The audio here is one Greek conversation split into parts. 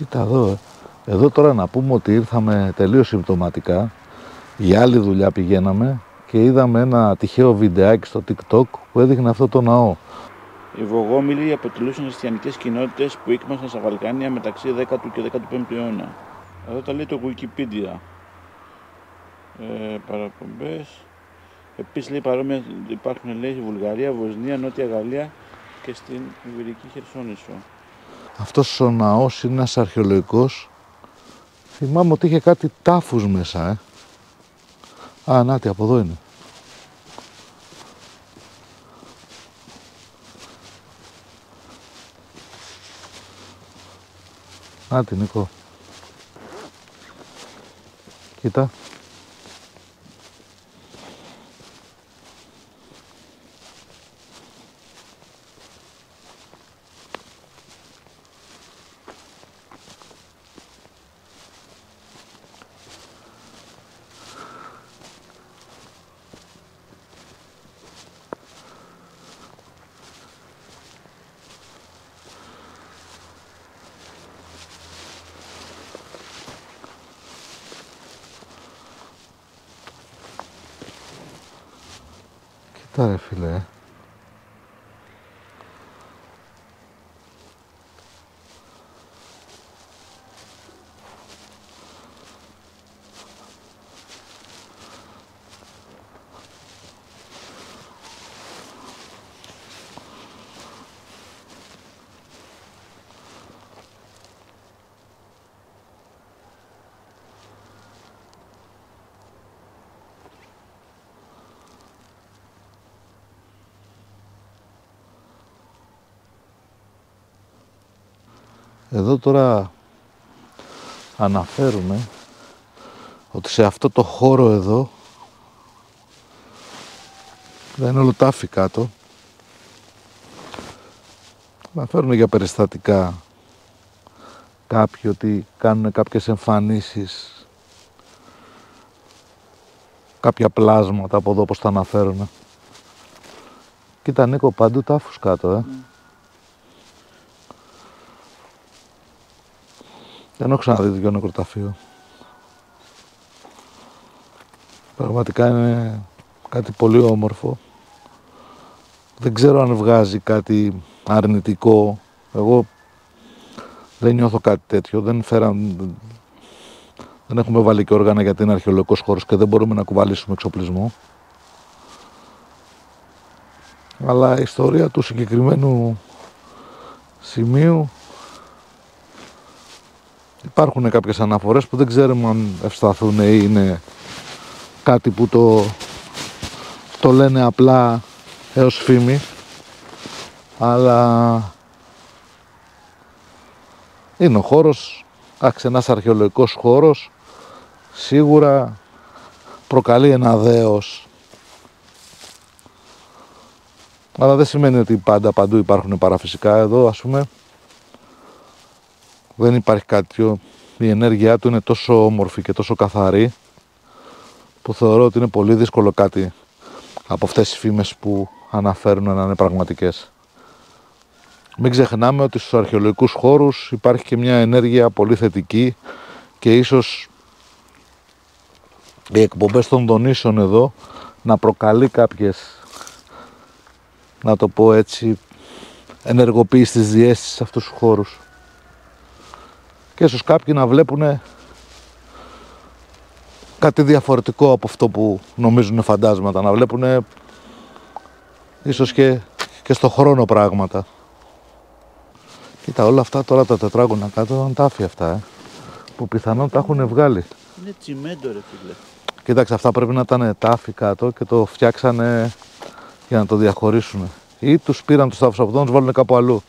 Κοίτα εδώ, εδώ τώρα να πούμε ότι ήρθαμε τελείως συμπτωματικά. Για άλλη δουλειά πηγαίναμε και είδαμε ένα τυχαίο βιντεάκι στο TikTok που έδειχνε αυτό το ναό. Οι Βογόμιλοι αποτελούσαν χριστιανικές κοινότητες που ήκμασαν στα Βαλκάνια μεταξύ 10ου και 15ου αιώνα. Εδώ τα λέει το Wikipedia. Παραπομπές. Επίσης λέει παρόμοια υπάρχουν λέει στη Βουλγαρία, Βοσνία, Νότια Γαλλία και στην Ιβηρική Χερσόνησο. Αυτός ο ναός είναι ένας αρχαιολογικός. Θυμάμαι ότι είχε κάτι τάφους μέσα, Α, νάτι, από εδώ είναι. Νάτι, Νίκο. Κοίτα. Κοίτα ρε φίλε. Εδώ τώρα αναφέρουμε ότι σε αυτό το χώρο εδώ δεν είναι όλο τάφη κάτω. Αναφέρουν για περιστατικά κάποιοι ότι κάνουν κάποιες εμφανίσεις, κάποια πλάσματα από εδώ όπως τα αναφέρουν. Κοίτα Νίκο, παντού τάφους κάτω, Δεν έχω ξαναδεί τέτοιο νεκροταφείο. Πραγματικά είναι κάτι πολύ όμορφο. Δεν ξέρω αν βγάζει κάτι αρνητικό. Εγώ δεν νιώθω κάτι τέτοιο. Δεν έχουμε βάλει και όργανα γιατί είναι αρχαιολογικός χώρος και δεν μπορούμε να κουβαλήσουμε εξοπλισμό. Αλλά η ιστορία του συγκεκριμένου σημείου, υπάρχουν κάποιες αναφορές που δεν ξέρουμε αν ευσταθούν ή είναι κάτι που το λένε απλά έως φήμη, αλλά είναι ο χώρος, ένας αρχαιολογικός χώρος, σίγουρα προκαλεί ένα δέος. Αλλά δεν σημαίνει ότι πάντα παντού υπάρχουν παραφυσικά. Εδώ ας πούμε δεν υπάρχει κάτι, η ενέργειά του είναι τόσο όμορφη και τόσο καθαρή που θεωρώ ότι είναι πολύ δύσκολο κάτι από αυτές τις φήμες που αναφέρουν να είναι πραγματικές. Μην ξεχνάμε ότι στους αρχαιολογικούς χώρους υπάρχει και μια ενέργεια πολύ θετική και ίσως οι εκπομπές των δονήσεων εδώ να προκαλεί κάποιες, να το πω έτσι, ενεργοποίηση της διαίσθησης σε αυτούς τους χώρους. Και ίσως κάποιοι να βλέπουν κάτι διαφορετικό από αυτό που νομίζουν φαντάσματα, να βλέπουν ίσως και στο χρόνο πράγματα. Κοίτα, όλα αυτά τώρα τα τετράγωνα κάτω είναι τάφη αυτά, που πιθανόν τα έχουν βγάλει. Είναι τσιμέντο ρε φίλε. Κοίταξε, αυτά πρέπει να ήταν τάφη κάτω και το φτιάξανε για να το διαχωρίσουν. Ή τους πήραν τους τάφους από εδώ να τους βάλουν κάπου αλλού.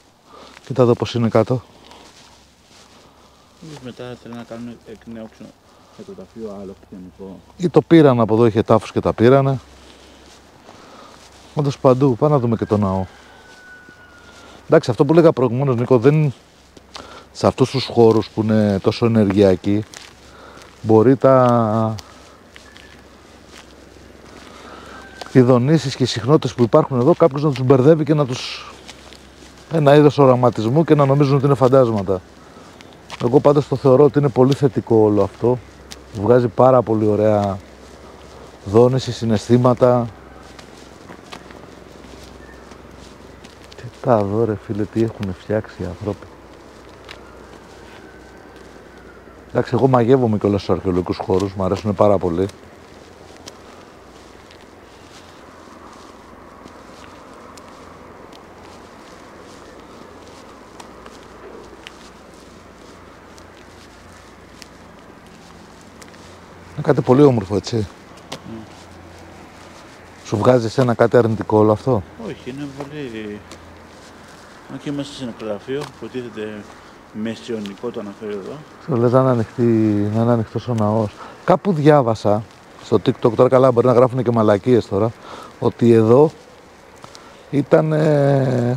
Κοίτα εδώ πως είναι κάτω. Μετά θέλουν να κάνουν εκ νέου νεκροταφείο άλλο χριστιανικό. Ή το πήραν από εδώ, είχε τάφους και τα πήρανε. Όντως παντού, πάμε να δούμε και το ναό. Εντάξει, αυτό που λέγα προηγουμένως Νίκο, δεν σε αυτούς τους χώρους που είναι τόσο ενεργειακοί, μπορεί οι δονήσεις και οι συχνότητες που υπάρχουν εδώ κάποιος να τους μπερδεύει και να τους ένα είδος οραματισμού και να νομίζουν ότι είναι φαντάσματα. Εγώ πάντως το θεωρώ ότι είναι πολύ θετικό όλο αυτό. Βγάζει πάρα πολύ ωραία δόνηση, συναισθήματα. Τα δω ρε φίλε, τι έχουν φτιάξει οι άνθρωποι. Εντάξει, εγώ μαγεύομαι κιόλας στους αρχαιολογικούς χώρους, μου αρέσουν πάρα πολύ. Είναι κάτι πολύ όμορφο, έτσι. Σου βγάζει εσένα κάτι αρνητικό όλο αυτό? Όχι, είναι πολύ... Αν και είμαστε σε ένα γραφείο, υποτίθεται μεσαιωνικό το αναφέρει εδώ. Σου λες να είναι ανοιχτός ο ναός. Κάπου διάβασα στο TikTok, τώρα καλά μπορεί να γράφουν και μαλακίες τώρα, ότι εδώ ήταν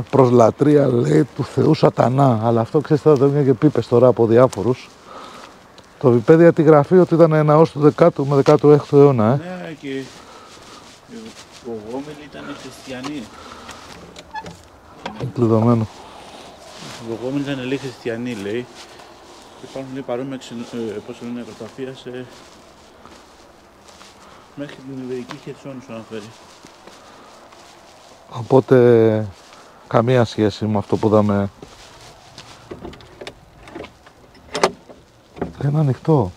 προς λατρεία, λέει, του Θεού Σατανά. Αλλά αυτό ξέρεις τώρα, το έβγαινε και πίπες τώρα από διάφορους. Το Wikipedia τη γραφεί ότι ήταν ναός του 10ου με 16ου αιώνα. Ναι, και οι Λογόμελοι ήταν χριστιανοί. Κλειδωμένο. Οι Λογόμελοι ήταν, λέει, χριστιανοί, λέει. Και υπάρχουν, λέει, παρόμοια νεκροταφεία μέχρι την Ιβερική Χερσόνησο αναφέρει. Οπότε καμία σχέση με αυτό που είδαμε. Είναι ανοιχτό.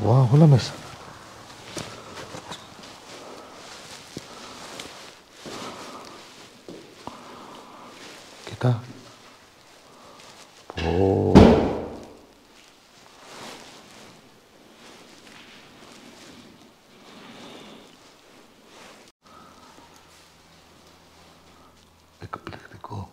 Wow, όλα μέσα. Κοίτα. Πω. Εκπληκτικό.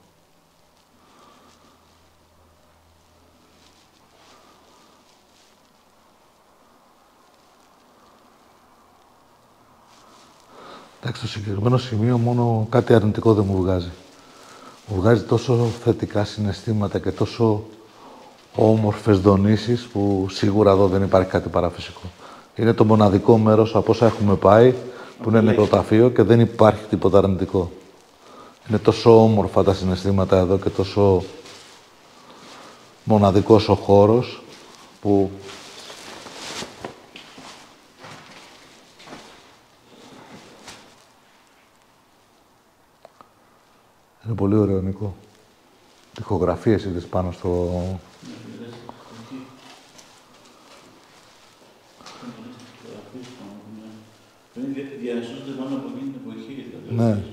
Εντάξει, στο συγκεκριμένο σημείο μόνο κάτι αρνητικό δεν μου βγάζει. Μου βγάζει τόσο θετικά συναισθήματα και τόσο όμορφες δονήσεις που σίγουρα εδώ δεν υπάρχει κάτι παραφυσικό. Είναι το μοναδικό μέρος από όσα έχουμε πάει που είναι νεκροταφείο και δεν υπάρχει τίποτα αρνητικό. Είναι τόσο όμορφα τα συναισθήματα εδώ και τόσο μοναδικός ο χώρος που είναι πολύ ωραίο, Νικό. Τοιχογραφίες είδες πάνω στο... Διασώζονται πάνω από εκείνη την εποχή. Ναι.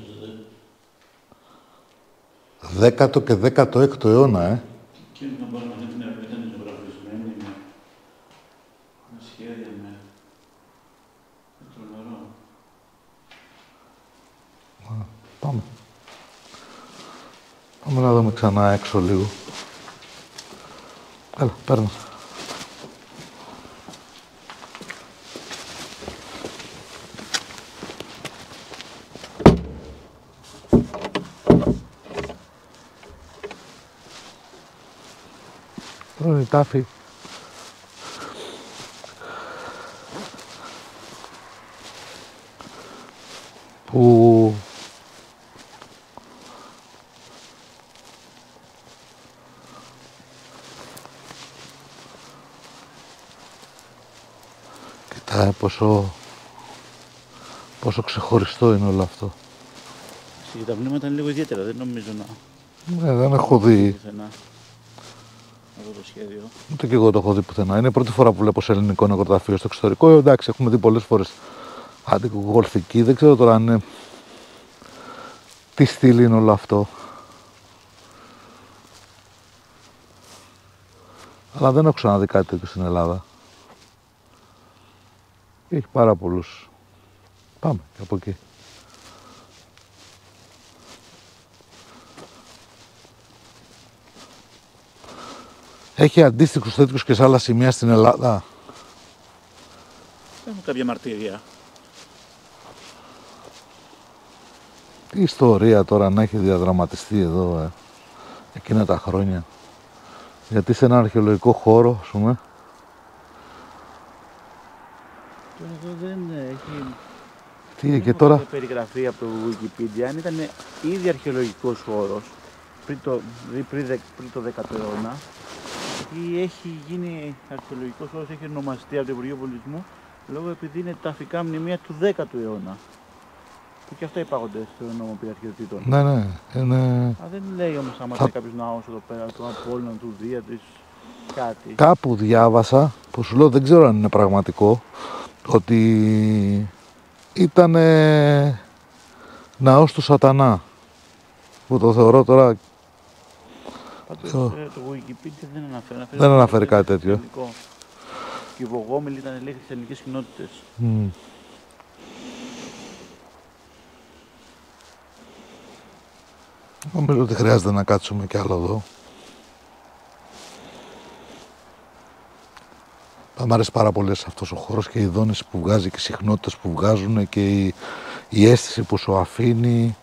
10ο και 16ο αιώνα, Και να πάρουμε την αρχή, ήταν ζωγραφισμένη με σχέδια, με τρομερό. Πάμε. Πάμε να δούμε ξανά έξω λίγο. Έλα, παίρνω. Τρώνε η τάφη. Που κοιτάει πόσο ξεχωριστό είναι όλο αυτό. Τα πνεύματα είναι λίγο ιδιαίτερα, δεν νομίζω να... Ναι, δεν έχω δει. Πουθενά αυτό το σχέδιο. Ούτε και εγώ το έχω δει πουθενά. Είναι η πρώτη φορά που βλέπω σε ελληνικό νεκροταφείο στο εξωτερικό. Εντάξει, έχουμε δει πολλές φορές αντικογολφική. Δεν ξέρω τώρα αν είναι... Τι στυλ είναι όλο αυτό. Αλλά δεν έχω ξαναδεί κάτι τέτοιο στην Ελλάδα. Έχει πάρα πολλούς. Πάμε και από εκεί. Έχει αντίστοιχους τέτοιους και σε άλλα σημεία στην Ελλάδα. Έχουμε κάποια μαρτύρια. Τι ιστορία τώρα να έχει διαδραματιστεί εδώ εκείνα τα χρόνια. Γιατί σε ένα αρχαιολογικό χώρο, ας πούμε. Τώρα εδώ δεν έχει... Τι και τώρα. Περιγραφή από το Wikipedia, αν ήταν ήδη αρχαιολογικός χώρος πριν το 10ο αιώνα. Ή έχει γίνει αρχαιολογικός χώρος, έχει ονομαστεί από το Υπουργείο Πολιτισμού λόγω επειδή είναι ταφικά μνημεία του 10ου αιώνα. Που και αυτά υπάγονται στο νόμο περί αρχαιοτήτων. Ναι, ναι. Είναι... Δεν λέει όμως άμα είναι κάποιος ναός εδώ πέρα, του Απόλλωνα, του Δία, της κάτι. Κάπου διάβασα, που σου λέω δεν ξέρω αν είναι πραγματικό, ότι ήταν ναός του Σατανά. Που το θεωρώ τώρα... Πάντως το Wikipedia δεν αναφέρει κάτι τέτοιο. Και οι Βογόμιλοι ήταν λέει χριστιανικές κοινότητες. Νομίζω ότι χρειάζεται να κάτσουμε κι άλλο εδώ. Μ' αρέσει πάρα πολύ αυτός ο χώρος και οι δόνες που βγάζει και οι συχνότητες που βγάζουν και η αίσθηση που σου αφήνει.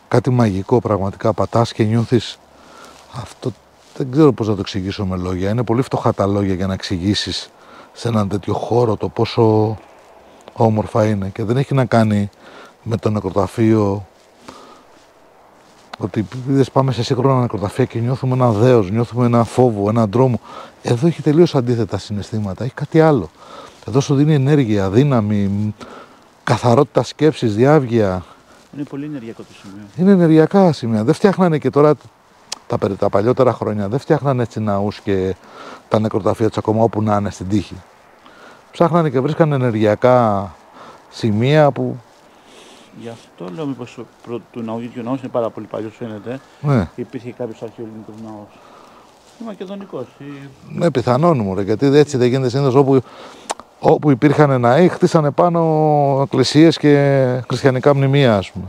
Κάτι μαγικό πραγματικά, πατάς και νιώθεις αυτό. Δεν ξέρω πώς να το εξηγήσω με λόγια. Είναι πολύ φτωχά τα λόγια για να εξηγήσεις σε έναν τέτοιο χώρο το πόσο όμορφα είναι. Και δεν έχει να κάνει με το νεκροταφείο. Ότι είδες, πάμε σε σύγχρονα νεκροταφεία και νιώθουμε ένα δέος, νιώθουμε ένα φόβο, έναν τρόμο. Εδώ έχει τελείως αντίθετα συναισθήματα, έχει κάτι άλλο. Εδώ σου δίνει ενέργεια, δύναμη, καθαρότητα σκέψης, διάβγεια. Είναι πολύ ενεργειακό το σημείο. Είναι ενεργειακά σημεία. Δεν φτιάχνανε και τώρα τα παλιότερα χρόνια, δεν φτιάχνανε έτσι ναούς και τα νεκροταφεία τους ακόμα όπου να είναι στην τύχη. Ψάχνανε και βρίσκανε ενεργειακά σημεία που... Γι' αυτό λέω μήπως του ναού, γιατί ο ναός είναι πάρα πολύ παλιός φαίνεται. Ναι. Υπήρχε κάποιος αρχαιοελληνικός ναός. Είναι μακεδονικός. Ναι, πιθανόν μου, γιατί έτσι δεν γίνεται συνήθως όπου υπήρχαν ναοί, χτίσανε πάνω εκκλησίες και χριστιανικά μνημεία, ας πούμε.